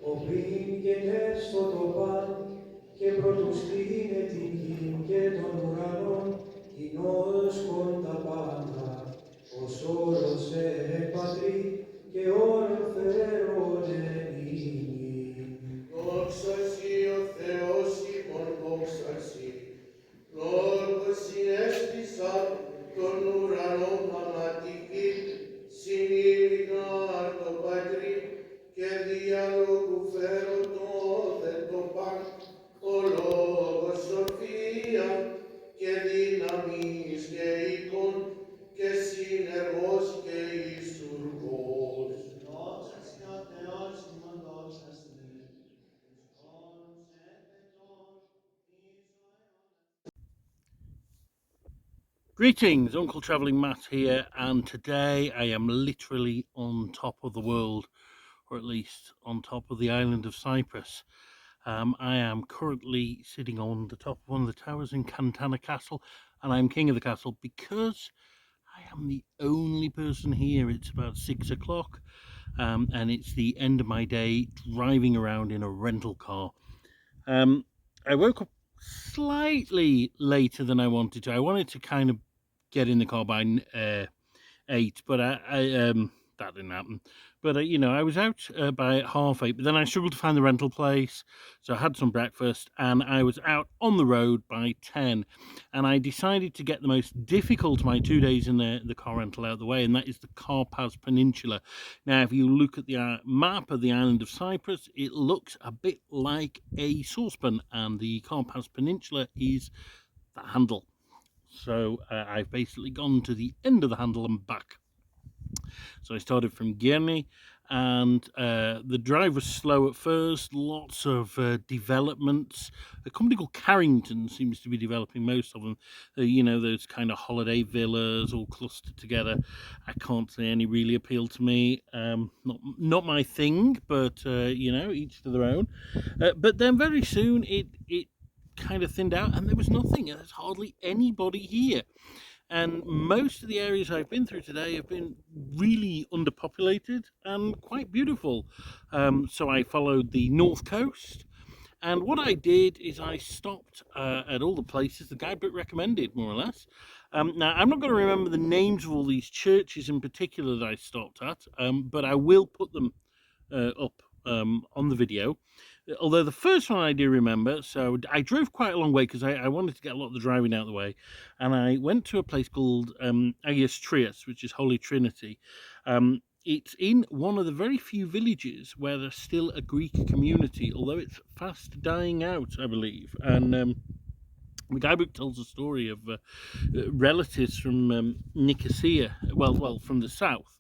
Οπλήν στο το παν και πρωτοστήνε την γην και των ουρανών, κοινώς κοντα πάντα, ως όρος πατρί και όρφερον ενήμη. Δόξα σοι ο Θεός ημών, δόξα σοι, λόγος συνέστησαν των ουρανών αματική, συνείδηγαν το Πατρί και διαλόγου φέρω το το παν, ο λόγος σοφία και δύναμις και οίκων και συνεργός και ισουργός. Δόξα σοι ο Θεός ημών, δόξα σοι. Greetings, Uncle Travelling Matt here, and today I am literally on top of the world, or at least on top of the island of Cyprus. I am currently sitting on the top of one of the towers in Kantara Castle, and I'm king of the castle because I am the only person here. It's about 6 o'clock, and it's the end of my day driving around in a rental car. I woke up slightly later than I wanted to. I wanted to kind of get in the car by 8, but that didn't happen. But I was out by 8:30, but then I struggled to find the rental place, so I had some breakfast, and I was out on the road by 10. And I decided to get the most difficult of my 2 days in the car rental out of the way, and that is the Karpas Peninsula. Now, if you look at the map of the island of Cyprus, it looks a bit like a saucepan, and the Karpas Peninsula is the handle. So I've basically gone to the end of the handle and back. So I started from Girne, and the drive was slow at first, lots of developments. A company called Carrington seems to be developing most of them. Those kind of holiday villas all clustered together. I can't say any really appeal to me. Not my thing, but each to their own. But then very soon it kind of thinned out, and there was nothing. There's hardly anybody here. And most of the areas I've been through today have been really underpopulated and quite beautiful. So I followed the north coast, and what I did is I stopped at all the places the guidebook recommended, more or less. Now, I'm not going to remember the names of all these churches in particular that I stopped at, but I will put them up on the video. Although the first one I do remember, so I drove quite a long way because I wanted to get a lot of the driving out of the way, and I went to a place called Trias, which is Holy Trinity. It's in one of the very few villages where there's still a Greek community, although it's fast dying out, I believe. And the guidebook tells a story of relatives from Nicosia, well, from the south.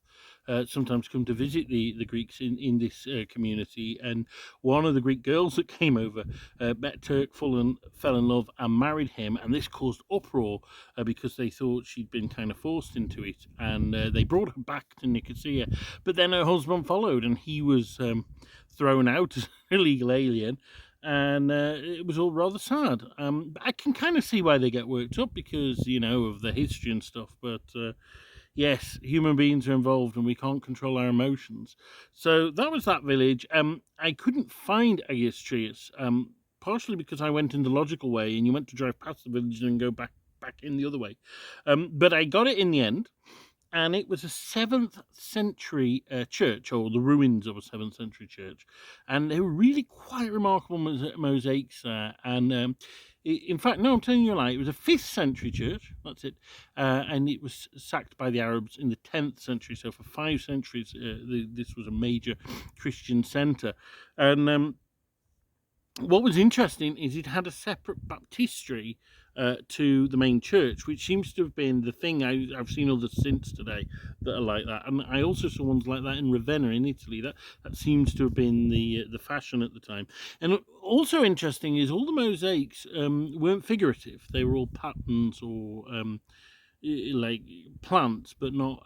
Sometimes come to visit the Greeks in this community, and one of the Greek girls that came over met Turk, fell in love and married him, and this caused uproar because they thought she'd been kind of forced into it, and they brought her back to Nicosia, but then her husband followed, and he was thrown out as an illegal alien. And it was all rather sad. But I can kind of see why they get worked up because, of the history and stuff. But yes, human beings are involved and we can't control our emotions. So that was that village. I couldn't find Agios Trias, partially because I went in the logical way and you went to drive past the village and go back in the other way. But I got it in the end. And it was a 7th century church, or the ruins of a 7th century church. And they were really quite remarkable mosaics there. And in fact, no, I'm telling you a lie, it was a 5th century church, that's it. And it was sacked by the Arabs in the 10th century. So for 5 centuries, this was a major Christian centre. And what was interesting is it had a separate baptistry to the main church, which seems to have been the thing. I've seen others since today that are like that, and I also saw ones like that in Ravenna in Italy. That seems to have been the fashion at the time. And also interesting is all the mosaics weren't figurative; they were all patterns or like plants, but not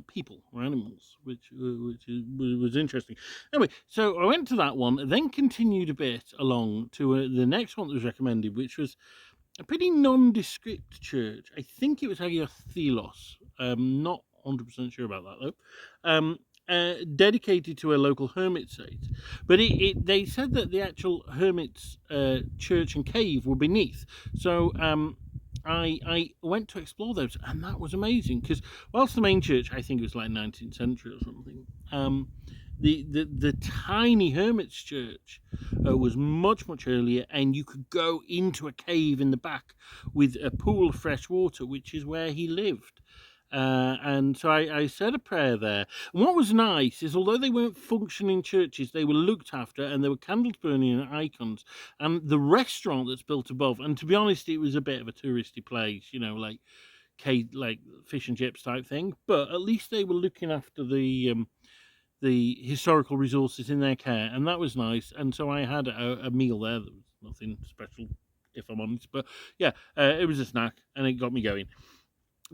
people or animals, which was interesting. Anyway, so I went to that one, then continued a bit along to the next one that was recommended, which was a pretty nondescript church. I think it was Hagios Thelos. Not 100% sure about that though. dedicated to a local hermit site. But they said that the actual Hermits Church and cave were beneath. So I went to explore those, and that was amazing, because whilst the main church, I think it was like 19th century or something, the tiny Hermits Church was much earlier, and you could go into a cave in the back with a pool of fresh water, which is where he lived. And so I said a prayer there. And what was nice is, although they weren't functioning churches, they were looked after, and there were candles burning and icons. And the restaurant that's built above, and to be honest, it was a bit of a touristy place, you know, like fish and chips type thing. But at least they were looking after the historical resources in their care, and that was nice. And so I had a meal there that was nothing special, if I'm honest. But yeah, it was a snack, and it got me going.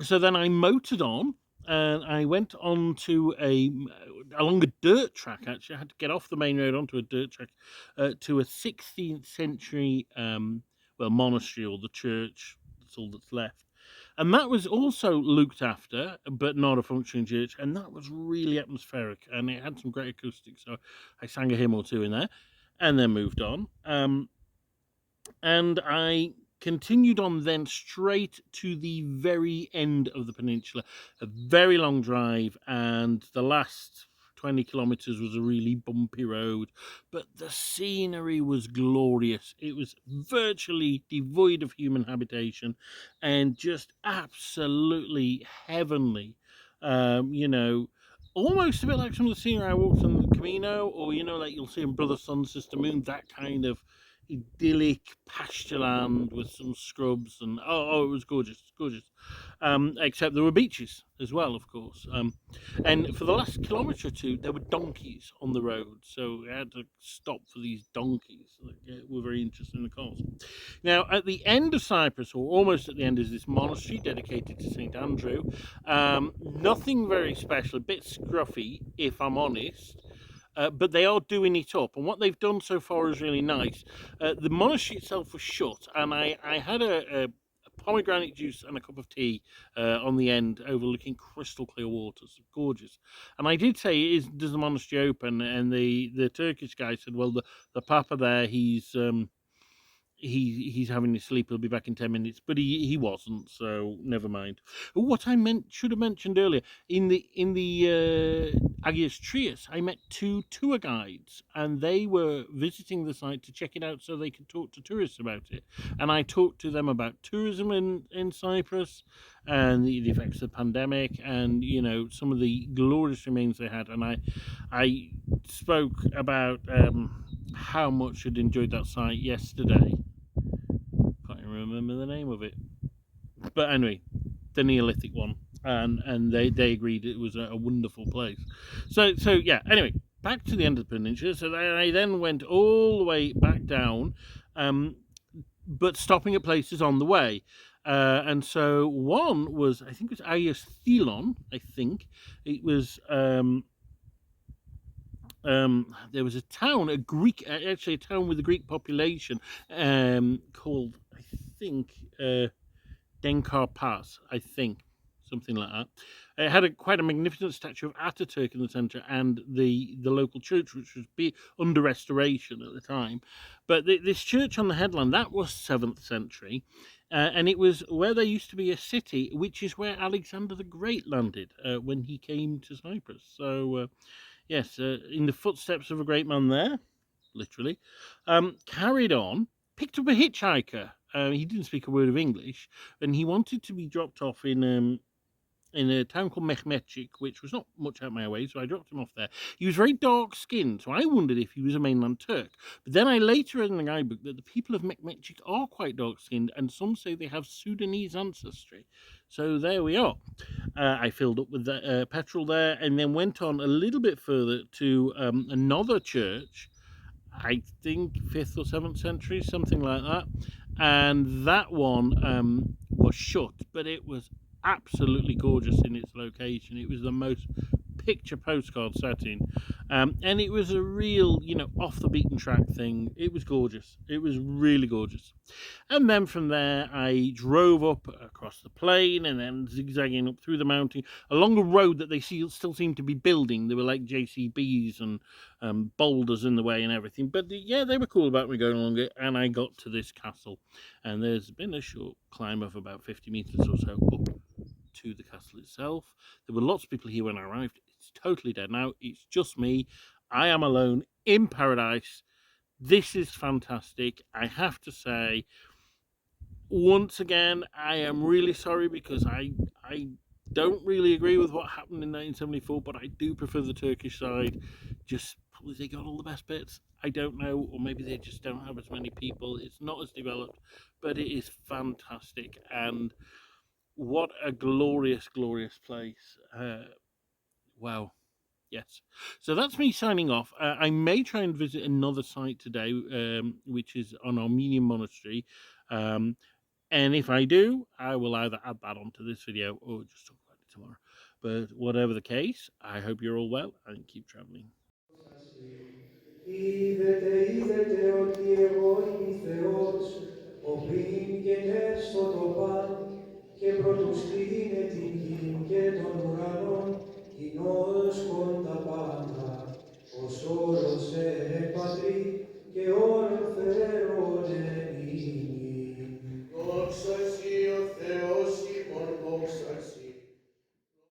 So then I motored on, and I went on to along a dirt track. Actually, I had to get off the main road onto a dirt track to a 16th century monastery, or the church. That's all that's left. And that was also looked after, but not a functioning church. And that was really atmospheric, and it had some great acoustics. So I sang a hymn or two in there, and then moved on. And I continued on then straight to the very end of the peninsula. A very long drive, and the last 20 kilometers was a really bumpy road, but the scenery was glorious. It was virtually devoid of human habitation and just absolutely heavenly. You know, almost a bit like some of the scenery I walked on the Camino, or, you know, like you'll see in Brother, Sun, Sister, Moon, that kind of idyllic pasture land with some scrubs, and it was gorgeous. Except there were beaches as well, of course. And for the last kilometre or two, there were donkeys on the road, so I had to stop for these donkeys that were very interesting, of course. Now, at the end of Cyprus, or almost at the end, is this monastery dedicated to St. Andrew. Nothing very special, a bit scruffy, if I'm honest. But they are doing it up, and what they've done so far is really nice. The monastery itself was shut, and I had a pomegranate juice and a cup of tea on the end, overlooking crystal clear waters. Gorgeous. And I did say, does the monastery open? And the Turkish guy said, well, the Papa there, he's having his sleep. He'll be back in 10 minutes, but he wasn't, so never mind. What I should have mentioned earlier, in the Agios Trias, I met 2 tour guides, and they were visiting the site to check it out so they could talk to tourists about it. And I talked to them about tourism in Cyprus, and the effects of the pandemic, and, you know, some of the glorious remains they had. And I spoke about how much I'd enjoyed that site yesterday. Can't even remember the name of it, but anyway, the Neolithic one, and they agreed it was a wonderful place. So yeah. Anyway, back to the end of the peninsula. So I then went all the way back down, but stopping at places on the way. And so one was, I think it was Agios Thilon. I think it was. There was a town, a town with a Greek population, called, I think, Karpas, I think, something like that. It had quite a magnificent statue of Ataturk in the centre, and the local church, which was under restoration at the time. But this church on the headland, that was 7th century, and it was where there used to be a city, which is where Alexander the Great landed when he came to Cyprus. So yes, in the footsteps of a great man there, literally. Carried on, picked up a hitchhiker. He didn't speak a word of English, and he wanted to be dropped off in a town called Mehmetçik, which was not much out my way, so I dropped him off there. He was very dark-skinned, so I wondered if he was a mainland Turk. But then I later read in the guidebook that the people of Mehmetçik are quite dark-skinned, and some say they have Sudanese ancestry. So there we are. I filled up with petrol there, and then went on a little bit further to another church, I think 5th or 7th century, something like that. And that one was shut, but it was absolutely gorgeous in its location. It was the most picture postcard setting, and it was a real, you know, off the beaten track thing. It was gorgeous. It was really gorgeous. And then from there, I drove up across the plain and then zigzagging up through the mountain along a road that they still seem to be building. There were like JCBs and boulders in the way and everything. But yeah, they were cool about me going along it. And I got to this castle. And there's been a short climb of about 50 meters or so up to the castle itself. There were lots of people here when I arrived. It's totally dead now. It's just me. I am alone in paradise. This is fantastic. I have to say, once again, I am really sorry because I don't really agree with what happened in 1974, but I do prefer the Turkish side. Just probably they got all the best bits. I don't know, or maybe they just don't have as many people. It's not as developed, but it is fantastic. And what a glorious, glorious place. Wow. Yes. So that's me signing off. I may try and visit another site today, which is an Armenian monastery. And if I do, I will either add that onto this video or just talk about it tomorrow. But whatever the case, I hope you're all well and keep traveling. Είδετε, είδε